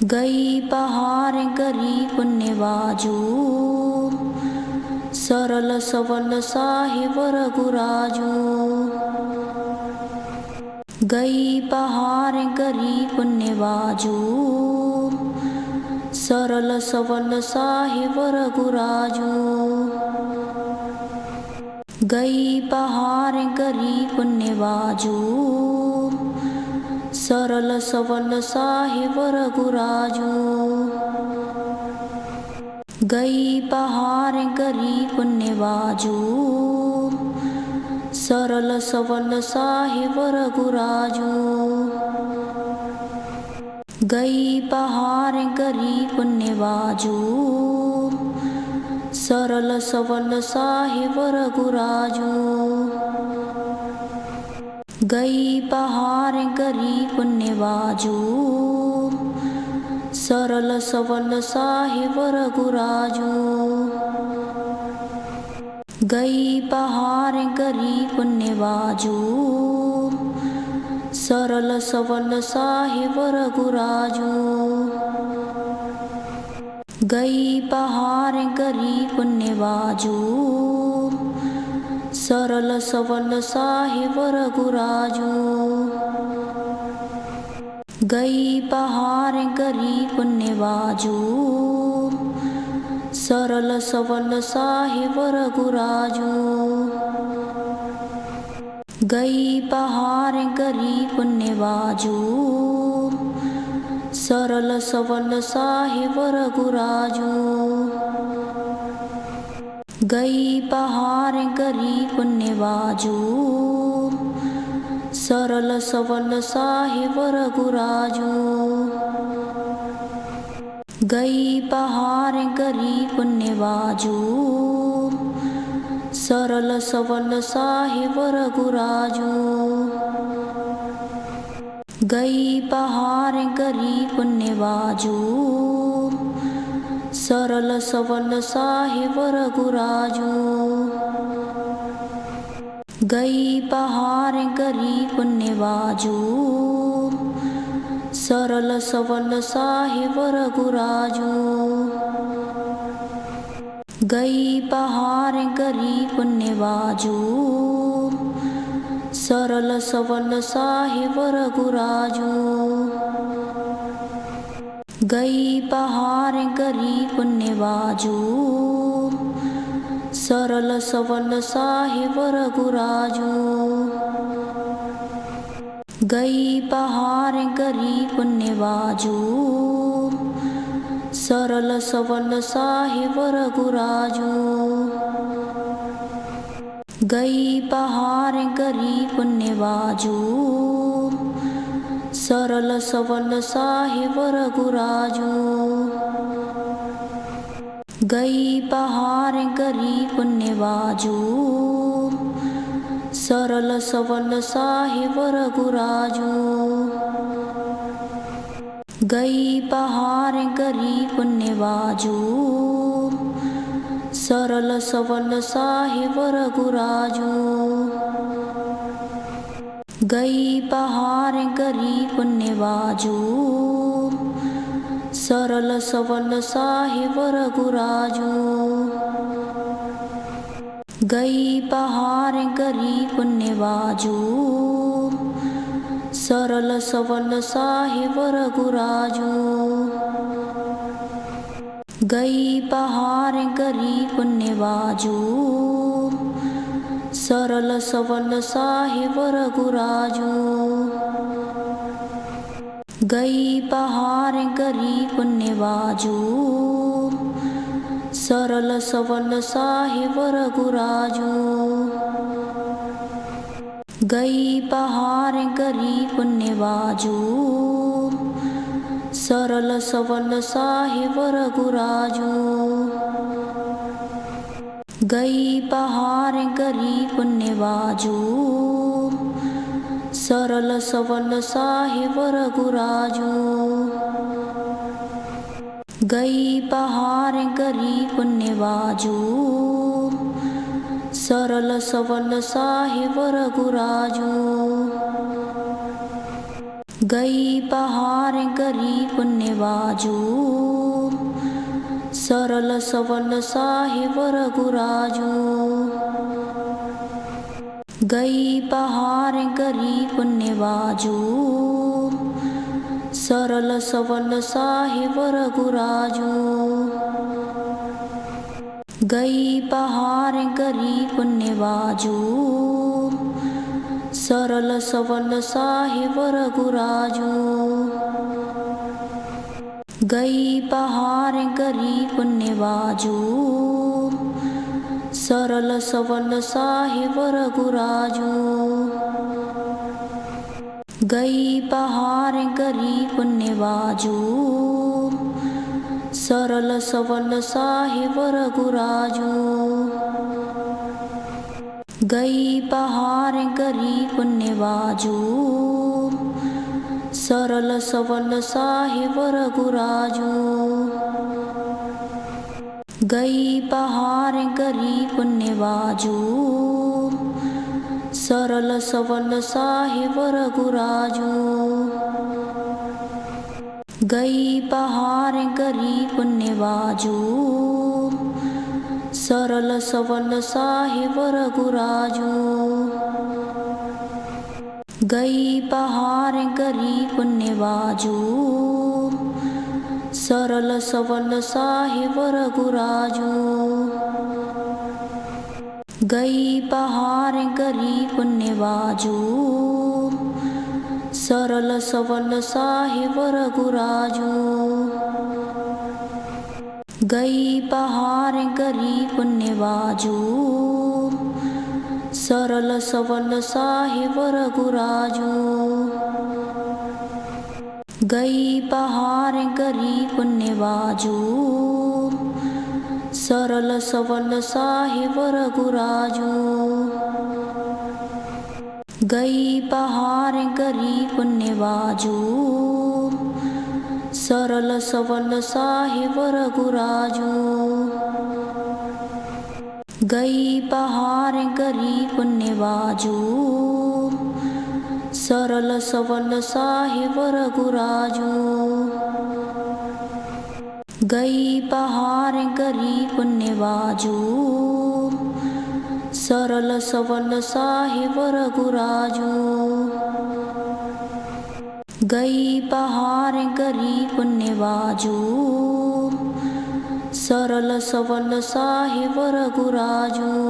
गई पहाड़ गरी पुण्यवाजू, सरल सवल साहिब रघुराजू। गई पहाड़ गरी पुण्यवाजू, सरल सवल साहिब रघुराजू। गई पहाड़ गरी पुण्यवाजू, सरल सवल साहिब रघुराजू। गई पहाड़ गरी पुण्यवाजू, सरल सवल साहिब रघुराजू। गई पहाड़ गरी पुण्यवाजू, सरल सवल साहिब रघुराजू। गई पहाड़ गरी पुण्यवाजू, सरल सवल साहिब रघुराजू। गई पहाड़ गरी पुण्यवाजू, सरल सवल साहिब रघुराजू। गई पहाड़ गरी पुण्यवाजू, सरल सवल साहिब रघुराजू। गई पहाड़ गरी पुण्यवाजू, सरल सवल साहिब रघुराजू। गई पहाड़ गरी पुण्यवाजू, सरल सवल साहिब रघुराजू। गई पहाड़ गरी पुण्यवाजू, सरल सवल साहिब रघुराजू। गई पहाड़ गरी पुण्यवाजू, सरल सवल साहिब रघुराजू। गई पहाड़ गरी पुण्यवाजू, सरल सवल साहिब रघुराजू। गई पहाड़ गरी पुण्यवाजू, सरल सवल साहिब रघुराजू। गई पहाड़ गरी पुण्यवाजू, सरल सवल साहिब रघुराजू। गई पहाड़ गरी पुण्यवाजू, सरल सवल साहिब रघुराजू। गई पहाड़ गरी पुण्यवाजू, सरल सवल साहिब रघुराजू। गई पहाड़ गरी पुण्यवाजू, सरल सवल साहिब रघुराजू। गई पहाड़ गरी पुण्यवाजू, सरल सवल साहिब रघुराजू। गई पहाड़ गरी पुण्यवाजू, सरल सवल साहिब रघुराजू। गई पहाड़ गरी पुण्यवाजू, सरल सवल साहिब रघुराजू। गई पहाड़ गरी पुण्यवाजू, सरल सवल साहिब रघुराजू। गई पहाड़ गरी पुण्यवाजू, सरल सवल साहिब रघुराजू। गई पहाड़ गरी पुण्यवाजू, सरल सवल साहिब रघुराजू। गई पहाड़ गरी पुण्यवाजू, सरल सवल साहिब रघुराजू। गई पहाड़ गरी पुण्यवाजू, सरल सवल साहिब रघुराजू। गई पहाड़ गरी पुण्यवाजू, सरल सवल साहिब रघुराजू। गई पहाड़ गरी पुण्यवाजू, सरल सबल साहिब रघुराजू। गई पहाड़ गरी पुण्यवाजू, सरल सबल साहिब रघुराजू। गई पहाड़ गरी पुण्यवाजू, सरल सबल साहिब रघुराजू। गई पहाड़ गरी पुण्यवाजू, सरल सबल साहिब रघुराजू। गई पहाड़ गरी पुण्यवाजू, सरल सबल साहिब रघुराजू। गई पहाड़ गरी पुण्यवाजू, सरल सबल साहिब रघुराजू। गई पहाड़ गरी पुण्यवाजू, सरल सबल साहिब रघुराजू। गई पहाड़ गरी पुण्यवाजू, सरल सबल साहिब रघुराजू। गई पहाड़ गरी पुण्यवाजू, सरल सबल साहिब रघुराजू। गई पहाड़ गरी पुण्यवाजू, सरल सबल साहिब रघुराजू। गई पहाड़ गरी पुण्यवाजू, सरल सबल साहिब रघुराजू। गई पहाड़ गरी पुण्यवाजू, सरल सबल साहिब रघुराजू। गई पहाड़ गरी पुण्यवाजू, सरल सबल साहिब रघुराजू। गई पहाड़ गरी पुण्यवाजू, सरल सबल साहिब रघुराजू। गई पहाड़ गरी पुण्यवाजू, सरल सबल साहिब रघुराजू। गई पहाड़ गरी पुण्यवाजू, सरल सबल साहिब रघुराजू।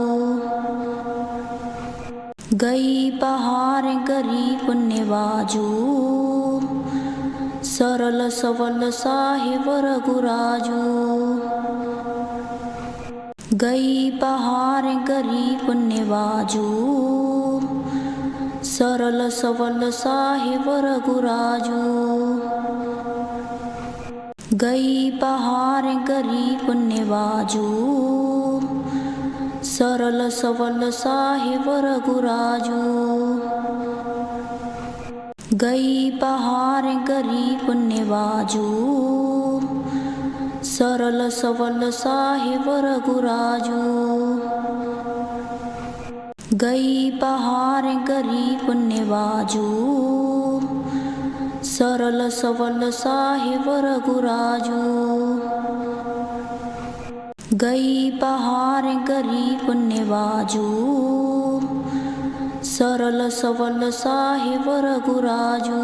गई पहाड़ गरी पुण्यवाजू, सरल सबल साहिब रघुराजू। गई पहाड़ गरी पुण्यवाजू, सरल सबल साहिब रघुराजू। गई पहाड़ गरी पुण्यवाजू, सरल सबल साहिब रघुराजू। गई पहाड़ गरी पुण्यवाजू, सरल सबल साहिब रघुराजू। गई पहाड़ गरी पुण्यवाजू, सरल सबल साहिब रघुराजू। गई पहाड़ गरी पुण्यवाजू, सरल सबल साहिब रघुराजू।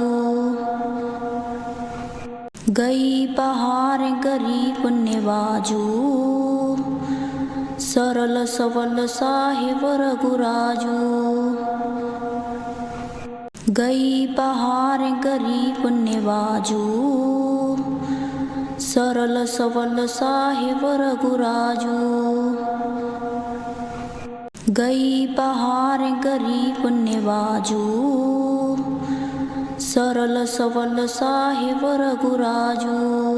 गई पहाड़ गरी पुण्यवाजू, सरल सबल साहिब रघुराजू। गई पहाड़ गरी पुण्यवाजू, सरल सबल साहिब रघुराजू। गई पहाड़ गरी पुण्यवाजू, सरल सबल साहिब रघुराजू।